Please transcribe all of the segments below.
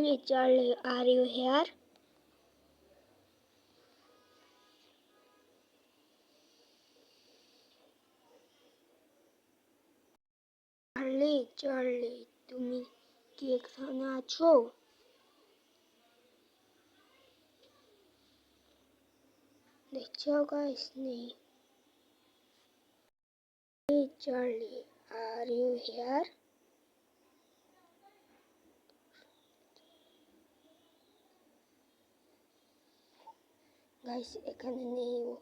Charlie, are you here? Charlie, তুমি কি এখানে আছো? দেখছো গাইস নেই। Charlie, are you here? Guys এখানে নেই ও।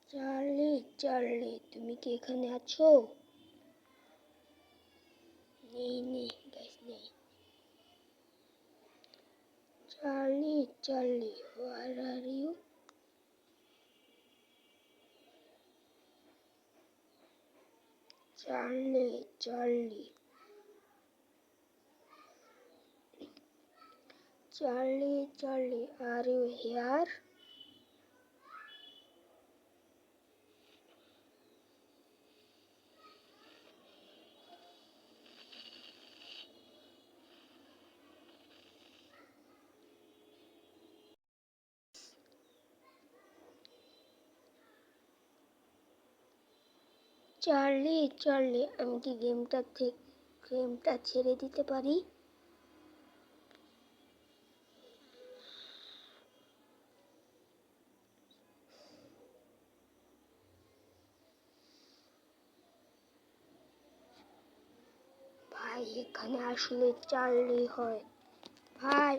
চার্লি, তুমি কি এখানে আছো? নেই গাইস নেই। Charlie, where are you? Charlie, are you here? Charlie, আমি কি গেমটা ছেড়ে দিতে পারি? ভাই এখানে আসলে চার্লি হয় ভাই।